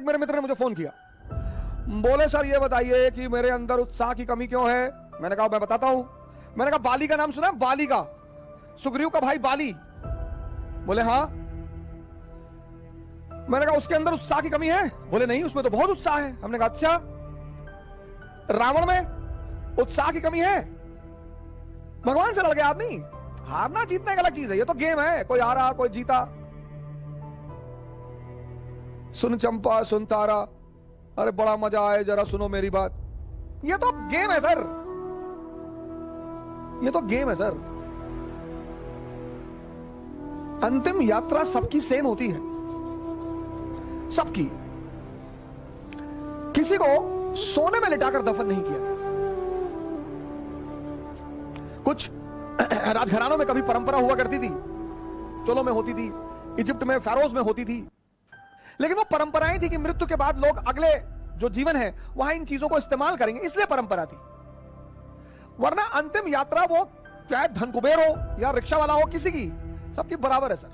मेरे मित्र ने मुझे फोन किया, बोले सर ये बताइए कि मेरे अंदर उत्साह की कमी क्यों है। मैंने कहा मैं बताता हूं। मैंने कहा बाली का नाम सुना? बाली का, सुग्रीव का भाई बाली। बोले हाँ। मैंने कहा उसके अंदर उत्साह की कमी है? बोले नहीं, उसमें तो बहुत उत्साह है। हमने कहा अच्छा, रावण में उत्साह की कमी है? भगवान से लड़ गया आदमी। हारना जीतना एक अलग चीज है, ये तो गेम है, कोई हारा कोई जीता। सुन चंपा सुन तारा, अरे बड़ा मजा आए, जरा सुनो मेरी बात। ये तो गेम है सर, ये तो गेम है सर। अंतिम यात्रा सबकी सेम होती है, सबकी। किसी को सोने में लिटाकर दफन नहीं किया। कुछ राजघरानों में कभी परंपरा हुआ करती थी, चोलों में होती थी, इजिप्ट में फेरोज में होती थी, लेकिन वो परंपराएं थी कि मृत्यु के बाद लोग अगले जो जीवन है वहां इन चीजों को इस्तेमाल करेंगे, इसलिए परंपरा थी। वरना अंतिम यात्रा वो चाहे धन कुबेर हो या रिक्शा वाला हो, किसी की, सबकी बराबर है सर।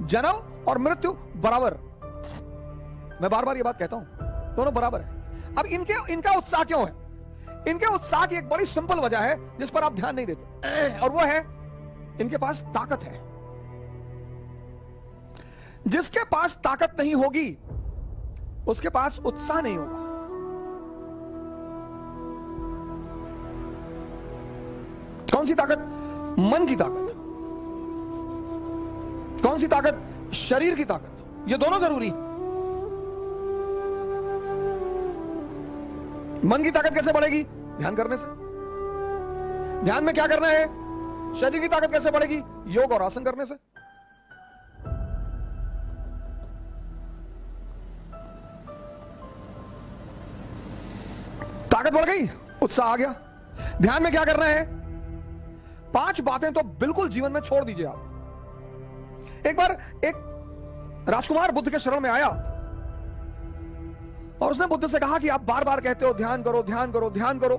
जन्म और मृत्यु बराबर। मैं बार बार ये बात कहता हूं, दोनों बराबर है। अब इनका उत्साह क्यों है? इनके उत्साह की एक बड़ी सिंपल वजह है जिस पर आप ध्यान नहीं देते, और वो है इनके पास ताकत है। जिसके पास ताकत नहीं होगी उसके पास उत्साह नहीं होगा। कौन सी ताकत? मन की ताकत। कौन सी ताकत? शरीर की ताकत। ये दोनों जरूरी। मन की ताकत कैसे बढ़ेगी? ध्यान करने से। ध्यान में क्या करना है? शरीर की ताकत कैसे बढ़ेगी? योग और आसन करने से। ताकत बढ़ गई, उत्साह आ गया। ध्यान में क्या करना है? 5 बातें तो बिल्कुल जीवन में छोड़ दीजिए आप। एक बार एक राजकुमार बुद्ध के शरण में आया और उसने बुद्ध से कहा कि आप बार बार कहते हो ध्यान करो ध्यान करो ध्यान करो,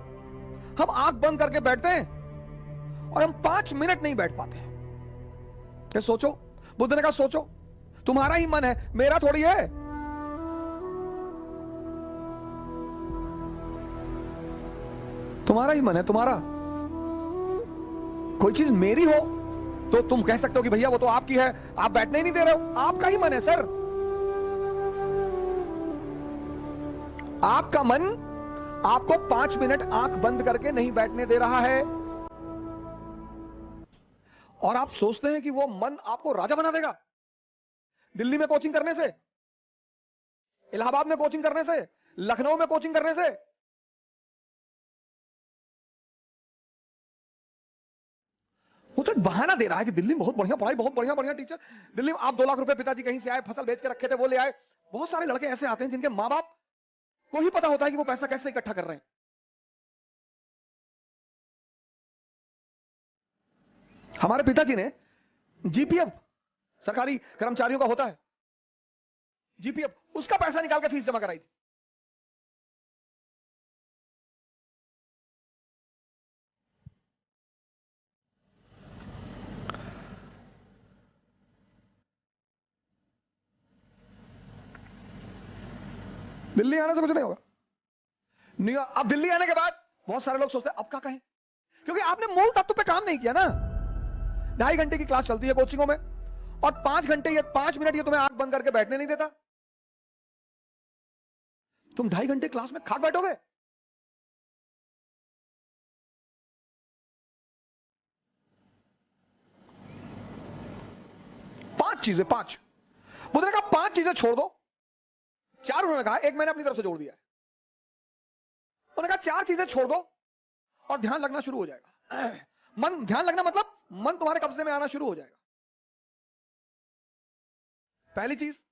हम आंख बंद करके बैठते हैं और हम 5 मिनट नहीं बैठ पाते। क्या सोचो? बुद्ध ने कहा सोचो, तुम्हारा ही मन है, मेरा थोड़ी है। तुम्हारा ही मन है, तुम्हारा। कोई चीज मेरी हो तो तुम कह सकते हो कि भैया वो तो आपकी है, आप बैठने ही नहीं दे रहे हो। आपका ही मन है सर। आपका मन आपको 5 मिनट आंख बंद करके नहीं बैठने दे रहा है, और आप सोचते हैं कि वो मन आपको राजा बना देगा। दिल्ली में कोचिंग करने से, इलाहाबाद में कोचिंग करने से, लखनऊ में कोचिंग करने से, वो तो एक बहाना दे रहा है कि दिल्ली में बहुत बढ़िया पढ़ाई, बहुत बढ़िया बढ़िया टीचर। दिल्ली में आप 2 लाख रुपए पिताजी कहीं से आए, फसल बेच के रखे थे, वो ले आए। बहुत सारे लड़के ऐसे आते हैं जिनके मां बाप को ही पता होता है कि वो पैसा कैसे इकट्ठा कर रहे हैं। हमारे पिताजी ने जीपीएफ, सरकारी कर्मचारियों का होता है जीपीएफ, उसका पैसा निकाल के फीस जमा कराई थी। दिल्ली आने से कुछ नहीं होगा। अब दिल्ली आने के बाद बहुत सारे लोग सोचते हैं अब क्या कहें, क्योंकि आपने मूल तत्व पे काम नहीं किया ना। 2.5 घंटे की क्लास चलती है कोचिंगों में, और 5 घंटे या 5 मिनट ये तुम्हें आंख बंद करके बैठने नहीं देता। तुम 2.5 घंटे क्लास में खाक बैठोगे? पांच चीजें, 5 बुद्ध ने कहा 5 चीजें छोड़ दो। 4 उन्होंने कहा, एक मैंने अपनी तरफ से जोड़ दिया है। उन्होंने कहा 4 चीजें छोड़ दो और ध्यान लगना शुरू हो जाएगा। मन, ध्यान लगना मतलब मन तुम्हारे कब्जे में आना शुरू हो जाएगा। पहली चीज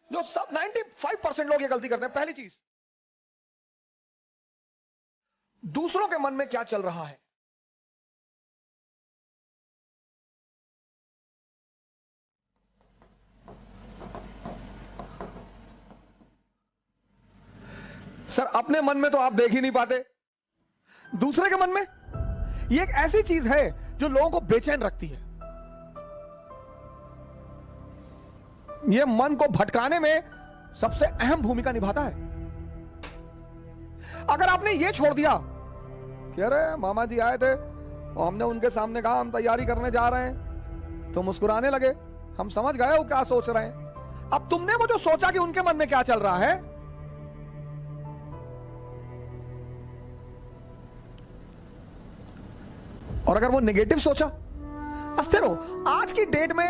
जो सब 95% लोग ये गलती करते हैं, पहली चीज, दूसरों के मन में क्या चल रहा है। सर अपने मन में तो आप देख ही नहीं पाते, दूसरे के मन में। ये एक ऐसी चीज है जो लोगों को बेचैन रखती है। यह मन को भटकाने में सबसे अहम भूमिका निभाता है। अगर आपने यह छोड़ दिया कि अरे मामा जी आए थे और हमने उनके सामने कहा हम तैयारी करने जा रहे हैं, तो मुस्कुराने लगे, हम समझ गए वो क्या सोच रहे हैं। अब तुमने वो जो सोचा कि उनके मन में क्या चल रहा है, और अगर वो नेगेटिव सोचा, अस्थिर हो। आज की डेट में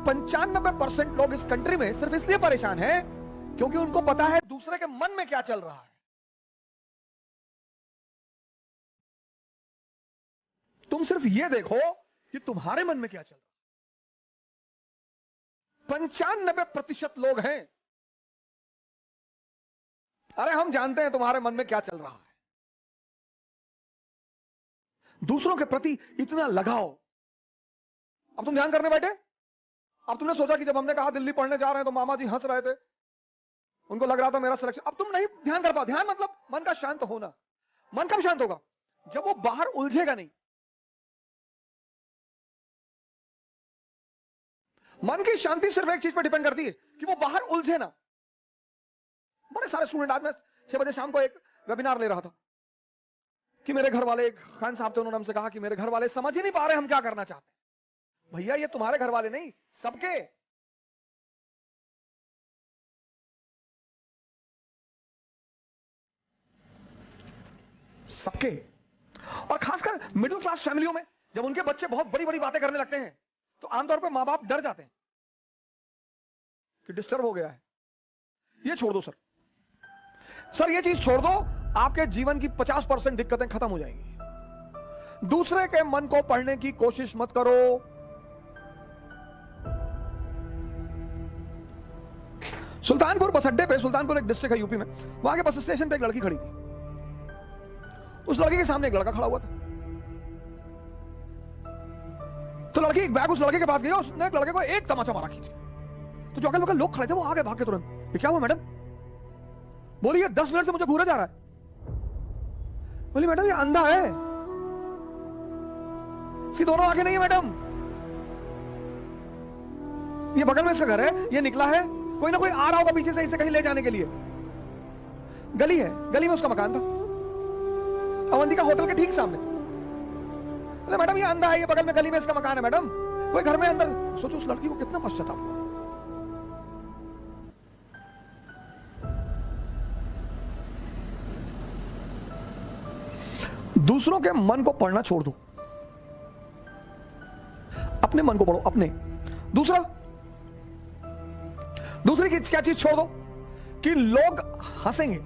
95% लोग इस कंट्री में सिर्फ इसलिए परेशान हैं क्योंकि उनको पता है दूसरे के मन में क्या चल रहा है। तुम सिर्फ ये देखो कि तुम्हारे मन में क्या चल रहा है। 95% लोग हैं, अरे हम जानते हैं तुम्हारे मन में क्या चल रहा है। दूसरों के प्रति इतना लगाव। अब तुम ध्यान करने बैठे, अब तुमने सोचा कि जब हमने कहा दिल्ली पढ़ने जा रहे हैं तो मामा जी हंस रहे थे, उनको लग रहा था मेरा सिलेक्शन। अब तुम नहीं ध्यान कर पाओ। ध्यान मतलब मन का शांत होना। मन कब शांत होगा? जब वो बाहर उलझेगा नहीं। मन की शांति सिर्फ एक चीज पर डिपेंड करती है कि वो बाहर उलझे ना। बड़े सारे स्टूडेंट, आज मैं 6 बजे शाम को एक वेबिनार ले रहा था कि मेरे घर वाले, एक खान साहब थे, उन्होंने हमसे कहा कि मेरे घर वाले समझ ही नहीं पा रहे हम क्या करना चाहते हैं। भैया ये तुम्हारे घर वाले नहीं, सबके। सबके। और खासकर मिडिल क्लास फैमिलियों में जब उनके बच्चे बहुत बड़ी बड़ी बातें करने लगते हैं तो आमतौर पर मां बाप डर जाते हैं कि डिस्टर्ब हो गया है। ये छोड़ दो सर, ये चीज छोड़ दो, आपके जीवन की 50% दिक्कतें खत्म हो जाएंगी। दूसरे के मन को पढ़ने की कोशिश मत करो। सुल्तानपुर बस अड्डे पे, सुल्तानपुर एक डिस्ट्रिक्ट है यूपी में, वहां के बस स्टेशन पे एक लड़की खड़ी थी। उस लड़की के सामने एक लड़का खड़ा हुआ था। तो लड़की एक बैग उस लड़के के पास गई, उसने एक लड़के को एक तमाचा मारा खींच के। तो जो अगल बगल लोग खड़े थे वो आगे भाग के तुरंत, ये क्या हुआ मैडम? बोली ये 10 मिनट से मुझे घूरा जा रहा है। बोली मैडम ये अंधा है, इसकी दोनों आंखें नहीं है मैडम। ये बगल में से घर है, ये निकला है, कोई ना कोई आ रहा होगा पीछे से इसे कहीं ले जाने के लिए। गली है, गली में उसका मकान था, अवंतिका होटल के ठीक सामने। अरे मैडम ये अंधा है, ये बगल में गली में इसका मकान है मैडम, कोई घर में अंदर। सोचो उस लड़की को कितना पश्चाताप हुआ। दूसरों के मन को पढ़ना छोड़ दो, अपने मन को पढ़ो। अपने दूसरी की क्या चीज छोड़ दो कि लोग हंसेंगे।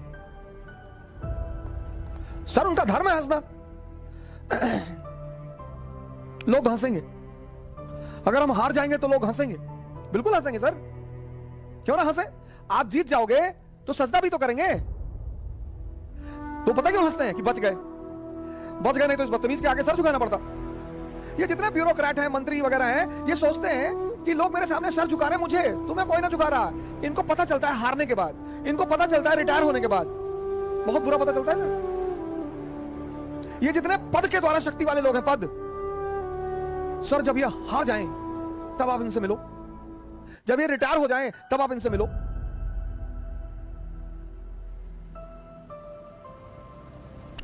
सर उनका धर्म है हंसना, लोग हंसेंगे। अगर हम हार जाएंगे तो लोग हंसेंगे, बिल्कुल हंसेंगे सर, क्यों ना हंसे। आप जीत जाओगे तो सजदा भी तो करेंगे। तो पता क्यों हंसते हैं? कि बच गए नहीं तो इस बदतमीज के आगे सर झुकाना पड़ता। ये जितने ब्यूरोक्रेट हैं, मंत्री वगैरह हैं, ये सोचते हैं कि लोग मेरे सामने सर झुका रहे, मुझे तुम्हें कोई ना झुका रहा। इनको पता चलता है हारने के बाद, इनको पता चलता है रिटायर होने के बाद, बहुत बुरा पता चलता है ना। ये जितने पद के द्वारा शक्ति वाले लोग हैं, पद, सर जब ये हार जाएं तब आप इनसे मिलो, जब ये रिटायर हो जाएं तब आप इनसे मिलो।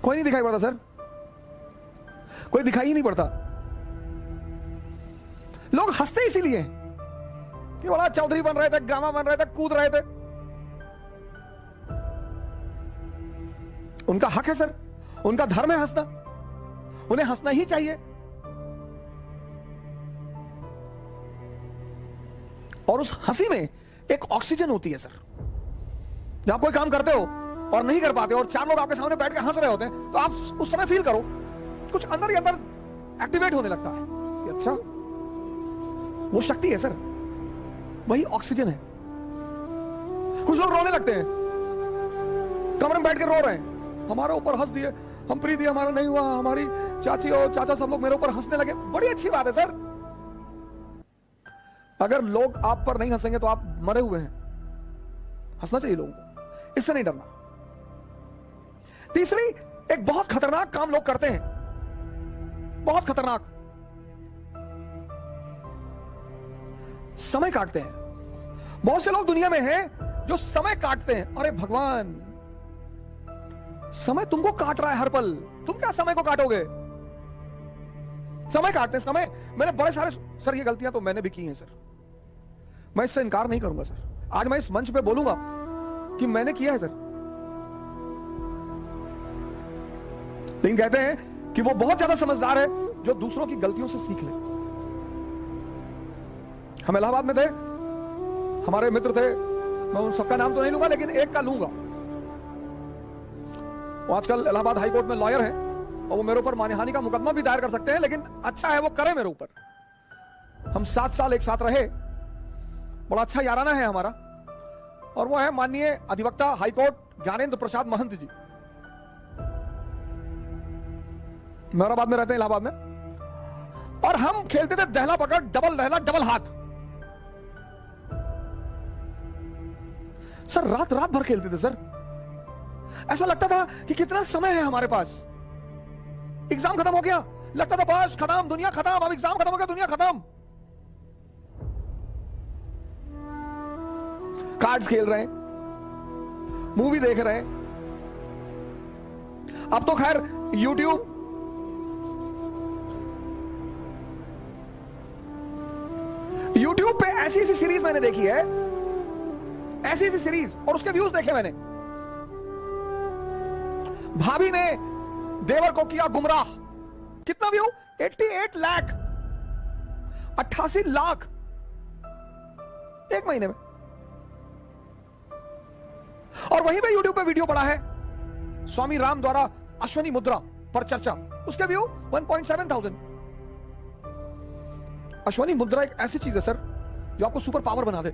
कोई नहीं दिखाई पड़ता सर, कोई दिखाई ही नहीं पड़ता। लोग हंसते इसीलिए कि बड़ा चौधरी बन रहे थे, गामा बन रहे थे, कूद रहे थे। उनका हक है सर, उनका धर्म है हंसना, उन्हें हंसना ही चाहिए। और उस हंसी में एक ऑक्सीजन होती है सर। जब आप कोई काम करते हो और नहीं कर पाते और 4 लोग आपके सामने बैठ के हंस रहे होते हैं तो आप उस समय फील करो कुछ अंदर ही अंदर एक्टिवेट होने लगता है कि अच्छा वो शक्ति है सर, वही ऑक्सीजन है। कुछ लोग रोने लगते हैं, कमरे में बैठ के रो रहे हैं, हमारे ऊपर हंस दिए, हम प्रीति हमारा नहीं हुआ, हमारी चाची और चाचा सब लोग मेरे ऊपर हंसने लगे। बड़ी अच्छी बात है सर। अगर लोग आप पर नहीं हंसेंगे तो आप मरे हुए हैं। हंसना चाहिए लोगों को, इससे नहीं डरना। तीसरी, एक बहुत खतरनाक काम लोग करते हैं, बहुत खतरनाक, समय काटते हैं। बहुत से लोग दुनिया में हैं जो समय काटते हैं। अरे भगवान, समय तुमको काट रहा है हर पल, तुम क्या समय को काटोगे? समय काटते हैं, समय। मैंने बड़े सारे, सर ये गलतियां तो मैंने भी की हैं सर, मैं इससे इनकार नहीं करूंगा सर। आज मैं इस मंच पे बोलूंगा कि मैंने किया है सर। लेकिन कहते हैं कि वो बहुत ज्यादा समझदार है जो दूसरों की गलतियों से सीख ले। हम इलाहाबाद में थे, हमारे मित्र थे, मैं उन सबका नाम तो नहीं लूंगा लेकिन एक का लूंगा। वो आजकल इलाहाबाद हाई कोर्ट में लॉयर है और वो मेरे ऊपर मानहानि का मुकदमा भी दायर कर सकते हैं, लेकिन अच्छा है वो करे मेरे ऊपर। हम 7 साल एक साथ रहे, बड़ा अच्छा याराना है हमारा। और वो है माननीय अधिवक्ता हाई कोर्ट ज्ञानेंद्र प्रसाद महंत जी, मेहराबाद में रहते हैं, इलाहाबाद में। और हम खेलते थे दहला पकड़, डबल दहला, डबल हाथ। सर रात रात भर खेलते थे सर। ऐसा लगता था कि कितना समय है हमारे पास। एग्जाम खत्म हो गया, लगता था बस खत्म, दुनिया खत्म। अब एग्जाम खत्म हो गया, दुनिया खत्म। कार्ड्स खेल रहे हैं, मूवी देख रहे हैं। अब तो खैर यूट्यूब पे ऐसी ऐसी सीरीज मैंने देखी है, ऐसी ऐसी सीरीज, और उसके व्यूज देखे मैंने। भाभी ने देवर को किया गुमराह, कितना व्यू? 88 लाख, 88 लाख एक महीने में। और वहीं पे यूट्यूब पे वीडियो पड़ा है स्वामी राम द्वारा अश्वनी मुद्रा पर चर्चा, उसके व्यू 1.7,000। अश्वनी मुद्रा एक ऐसी चीज है सर जो आपको सुपर पावर बना दे।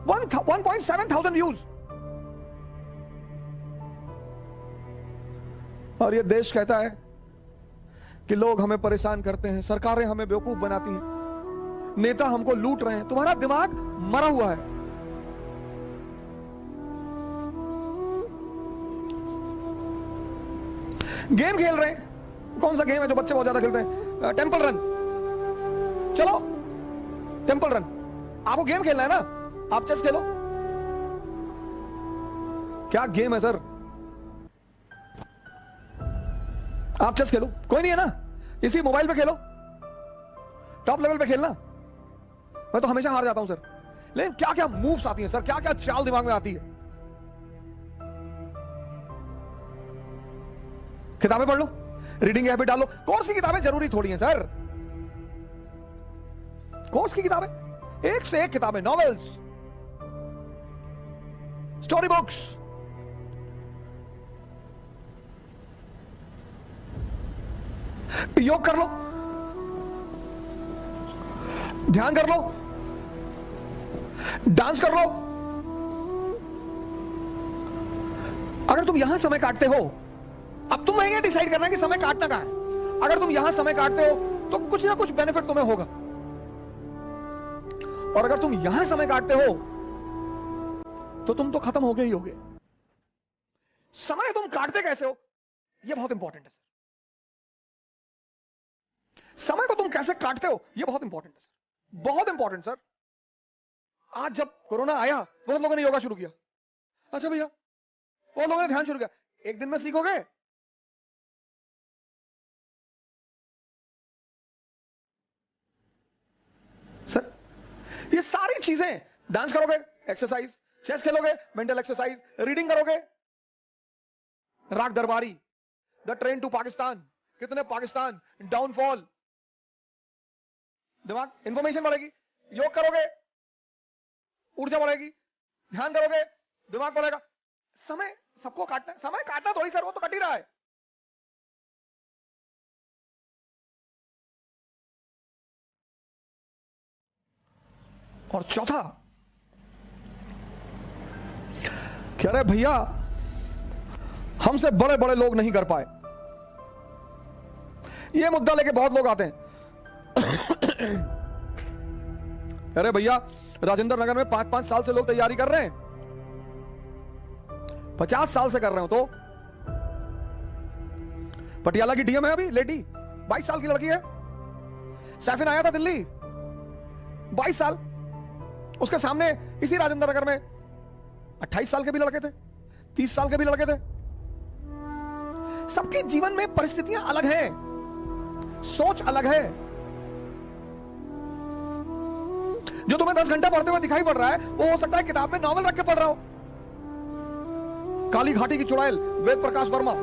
1.7,000 व्यूज। और ये देश कहता है कि लोग हमें परेशान करते हैं, सरकारें हमें बेवकूफ बनाती हैं, नेता हमको लूट रहे हैं। तुम्हारा दिमाग मरा हुआ है। गेम खेल रहे हैं, कौन सा गेम है जो बच्चे बहुत ज्यादा खेलते हैं? Temple run. चलो टेंपल रन, आपको गेम खेलना है ना, आप चेस खेलो। क्या गेम है सर? आप चेस खेलो, कोई नहीं है ना, इसी मोबाइल पे खेलो, टॉप लेवल पे खेलना। मैं तो हमेशा हार जाता हूं सर। लेकिन क्या क्या मूव्स आती हैं सर, क्या क्या चाल दिमाग में आती है। किताबें पढ़ लो, रीडिंग हैबिट डालो। कोर्स की किताबें जरूरी थोड़ी हैं सर। कोर्स की किताबें, एक से एक किताबें, नॉवेल्स, स्टोरी बुक्स। योग कर लो, ध्यान कर लो, डांस कर लो। अगर तुम यहां समय काटते हो, अब तुम ये डिसाइड करना कि समय काटना कहां है। अगर तुम यहां समय काटते हो तो कुछ ना कुछ बेनिफिट तुम्हें होगा, और अगर तुम यहां समय काटते हो तो तुम तो खत्म हो गए ही होगे। समय तुम काटते कैसे हो, यह बहुत इंपॉर्टेंट है सर। समय को तुम कैसे काटते हो, यह बहुत इंपॉर्टेंट है सर, बहुत इंपॉर्टेंट सर। आज जब कोरोना आया, बहुत लोगों ने योगा शुरू किया। अच्छा भैया, बहुत लोगों ने ध्यान शुरू किया। एक दिन में सीखोगे? सर ये सारी चीजें, डांस करोगे एक्सरसाइज, चेस खेलोगे मेंटल एक्सरसाइज, रीडिंग करोगे, राग दरबारी, द ट्रेन टू पाकिस्तान, कितने पाकिस्तान, डाउनफॉल, दिमाग, इंफॉर्मेशन बढ़ेगी। योग करोगे, ऊर्जा बढ़ेगी। ध्यान करोगे, दिमाग बढ़ेगा। समय सबको काटना है, समय काटना थोड़ी सर, वो तो कट ही रहा है। और चौथा, कह रहे भैया हमसे बड़े बड़े लोग नहीं कर पाए। ये मुद्दा लेके बहुत लोग आते हैं। अरे भैया राजेंद्र नगर में 5-5 साल से लोग तैयारी कर रहे हैं, 50 साल से कर रहे हो। तो पटियाला की डीएम है अभी लेडी, 22 साल की लड़की है। सैफिन आया था दिल्ली, 22 साल। उसके सामने इसी राजेंद्र नगर में 28 साल के भी लड़के थे, 30 साल के भी लड़के थे। सबके जीवन में परिस्थितियां अलग हैं, सोच अलग है। जो तुम्हें 10 घंटा पढ़ते हुए दिखाई पड़ रहा है, वो हो सकता है किताब में नॉवल रख के पढ़ रहा हो। काली घाटी की चुड़ैल वेद प्रकाश वर्मा,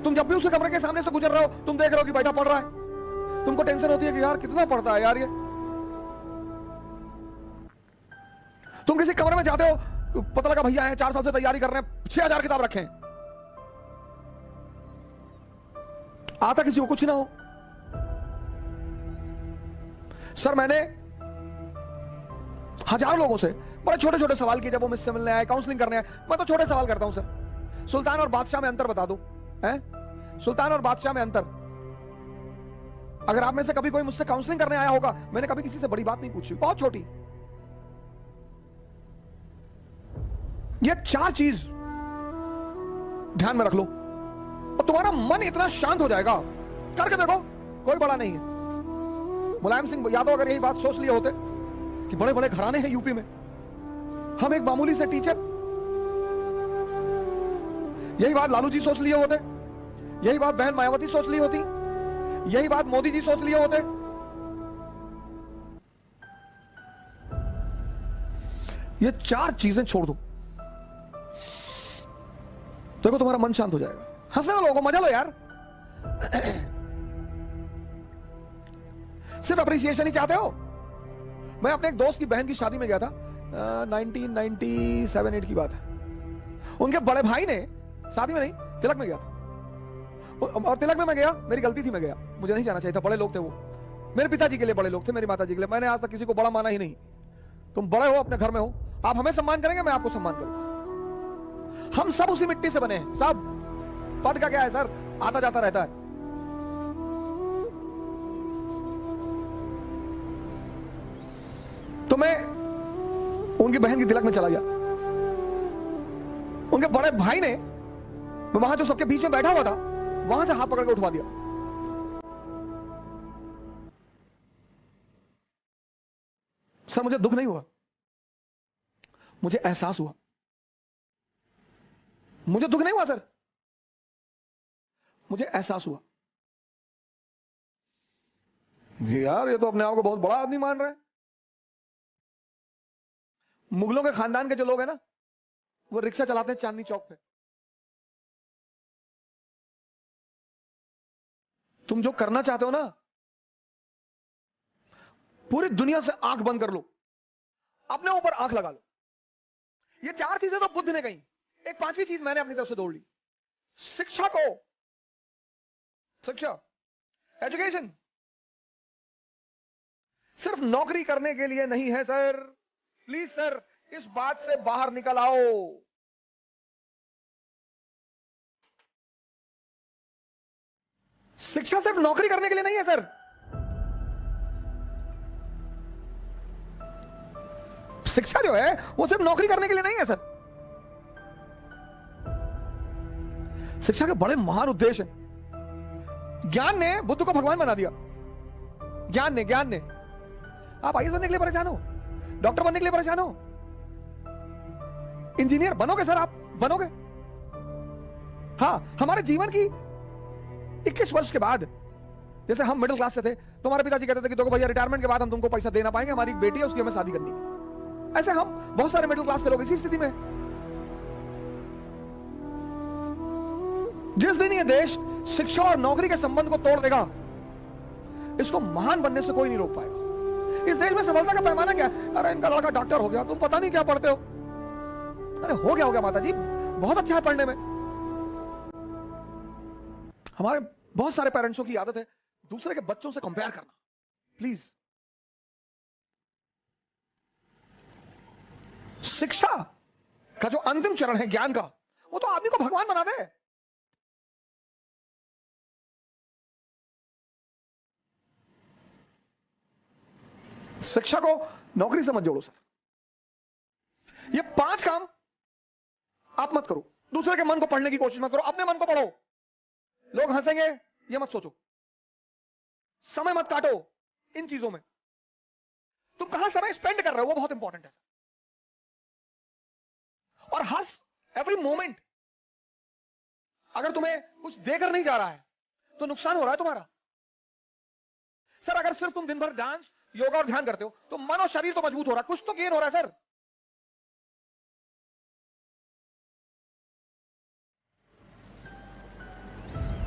तुम जब भी उसके कमरे के सामने से गुजर रहे हो, तुम देख रहे हो कि बैठा पढ़ रहा है। तुमको टेंशन होती है कि यार कितना पढ़ता है यार ये। तुम किसी कमरे में जाते हो, पता लगा भैया हैं 4 साल से तैयारी कर रहे हैं, 6000 किताब रखे हैं, आता किसी को कुछ ना हो। सर मैंने हजारों लोगों से बड़े छोटे छोटे सवाल किए, जब वो मुझसे मिलने आए, काउंसलिंग करने आए। मैं तो छोटे सवाल करता हूं, सर सुल्तान और बादशाह में अंतर बता दो, हैं? सुल्तान और बादशाह में अंतर। अगर आप में से कभी कोई मुझसे काउंसलिंग करने आया होगा, मैंने कभी किसी से बड़ी बात नहीं पूछी, बहुत छोटी। ये 4 चीज ध्यान में रख लो और तुम्हारा मन इतना शांत हो जाएगा। करके देखो, कोई बड़ा नहीं है। मुलायम सिंह यादव अगर यही बात सोच लिए होते कि बड़े बड़े घराने हैं यूपी में, हम एक मामूली से टीचर, यही बात लालू जी सोच लिए होते, यही बात बहन मायावती सोच ली होती, यही बात मोदी जी सोच लिए होते। ये 4 चीजें छोड़ दो, देखो तुम्हारा मन शांत हो जाएगा। हंसने दो लोगों को, मजा लो यार। सिर्फ अप्रिसिएशन ही चाहते हो। मैं अपने एक दोस्त की बहन की शादी में गया था, 1997-8 की बात है। उनके बड़े भाई ने, शादी में नहीं, तिलक में गया था। और तिलक में मैं गया, मेरी गलती थी, मैं गया, मुझे नहीं जाना चाहिए था। बड़े लोग थे वो, मेरे पिताजी के लिए बड़े लोग थे, मेरी माता जी के लिए। मैंने आज तक किसी को बड़ा माना ही नहीं। तुम बड़े हो, अपने घर में हो, आप हमें सम्मान करेंगे, मैं आपको सम्मान करूंगा। हम सब उसी मिट्टी से बने हैं, सब। पद का क्या है सर, आता जाता रहता है। तो मैं उनकी बहन की तिलक में चला गया। उनके बड़े भाई ने, वहां जो सबके बीच में बैठा हुआ था, वहां से हाथ पकड़ के उठवा दिया। सर मुझे दुख नहीं हुआ, मुझे एहसास हुआ। मुझे दुख नहीं हुआ सर, मुझे एहसास हुआ। यार ये तो अपने आप को बहुत बड़ा आदमी मान रहे हैं। मुगलों के खानदान के जो लोग हैं ना, वो रिक्शा चलाते हैं चांदनी चौक पे। तुम जो करना चाहते हो ना, पूरी दुनिया से आंख बंद कर लो, अपने ऊपर आंख लगा लो। ये 4 चीजें तो बुद्ध ने कही, एक 5वीं चीज मैंने अपनी तरफ से जोड़ ली। शिक्षा को, शिक्षा, एजुकेशन सिर्फ नौकरी करने के लिए नहीं है सर। प्लीज सर, इस बात से बाहर निकल आओ। शिक्षा सिर्फ नौकरी करने के लिए नहीं है सर। शिक्षा जो है वो सिर्फ नौकरी करने के लिए नहीं है सर। शिक्षा के बड़े महान उद्देश्य हैं। ज्ञान ने बुद्ध को भगवान बना दिया। ज्ञान ने आप आईएएस बनने के लिए परेशान हो, डॉक्टर बनने के लिए परेशान हो, इंजीनियर बनोगे सर, आप बनोगे। हां, हमारे जीवन की 21 वर्ष के बाद, जैसे हम मिडिल क्लास से थे, तो हमारे पिताजी कहते थे कि देखो भैया, रिटायरमेंट के बाद हम तुमको पैसा दे ना पाएंगे, हमारी एक बेटी है, उसकी हमें शादी करनी है। ऐसे हम बहुत सारे मिडिल क्लास के लोग इसी स्थिति में। जिस दिन ये देश शिक्षा और नौकरी के संबंध को तोड़ देगा, इसको महान बनने से कोई नहीं रोक पाएगा। इस देश में सफलता का पैमाना क्या है? अरे इनका लड़का डॉक्टर हो गया, तुम पता नहीं क्या पढ़ते हो। अरे हो गया माता जी, बहुत अच्छा है पढ़ने में। हमारे बहुत सारे पेरेंट्सों की आदत है दूसरे के बच्चों से कंपेयर करना। प्लीज, शिक्षा का जो अंतिम चरण है ज्ञान का, वो तो आदमी को भगवान बना दे। शिक्षा को नौकरी से मत जोड़ो सर। ये 5 काम आप मत करो। दूसरे के मन को पढ़ने की कोशिश मत करो, अपने मन को पढ़ो। लोग हंसेंगे ये मत सोचो, समय मत काटो इन चीजों में। कहां समय स्पेंड कर रहे हो वो बहुत इंपॉर्टेंट है। और हर एवरी मोमेंट अगर तुम्हें कुछ देकर नहीं जा रहा है तो नुकसान हो रहा है तुम्हारा। सर अगर सिर्फ तुम दिन भर डांस, योगा और ध्यान करते हो तो मन और शरीर तो मजबूत हो रहा है, कुछ तो गेन हो रहा है सर।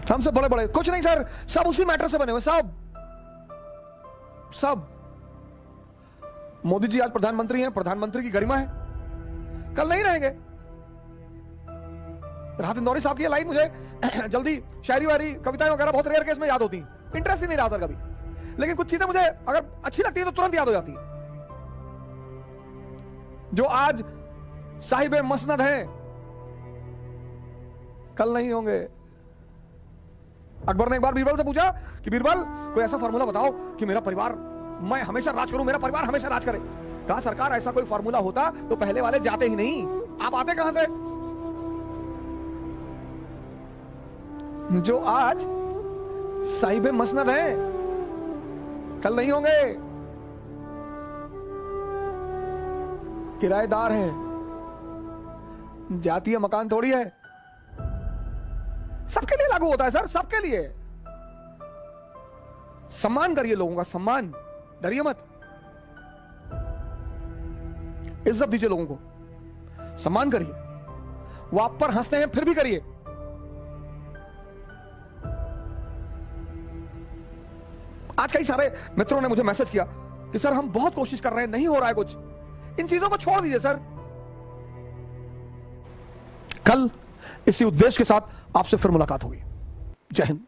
हम सब बड़े बड़े कुछ नहीं सर, सब उसी मैटर से बने हुए, सब। मोदी जी आज प्रधानमंत्री हैं, प्रधानमंत्री की गरिमा है, कल नहीं रहेंगे। राहत इंदौरी साहब की लाइन मुझे जल्दी शायरी वारी कविताएं वगैरह बहुत रेयर केस में याद होती, इंटरेस्ट ही नहीं रहा सर कभी, लेकिन कुछ चीजें मुझे अगर अच्छी लगती है तो तुरंत याद हो जाती है। जो आज साहिबे मसनद हैं कल नहीं होंगे। अकबर ने एक बार बीरबल से पूछा कि बीरबल कोई ऐसा फार्मूला बताओ कि मेरा परिवार, मैं हमेशा राज करूं, मेरा परिवार हमेशा राज करे। कहा सरकार ऐसा कोई फार्मूला होता तो पहले वाले जाते ही नहीं, आप आते कहां से? जो आज साहिबे मसनद हैं कल नहीं होंगे, किराएदार है, जातीय मकान थोड़ी है, सबके लिए लागू होता है सर, सबके लिए। सम्मान करिए लोगों का, सम्मान, डरिए मत, इज्जत दीजिए लोगों को, सम्मान करिए। वो आप पर हंसते हैं फिर भी करिए। आज कई सारे मित्रों ने मुझे मैसेज किया कि सर हम बहुत कोशिश कर रहे हैं, नहीं हो रहा है कुछ। इन चीजों को छोड़ दीजिए सर। कल इसी उद्देश्य के साथ आपसे फिर मुलाकात होगी। जय हिंद।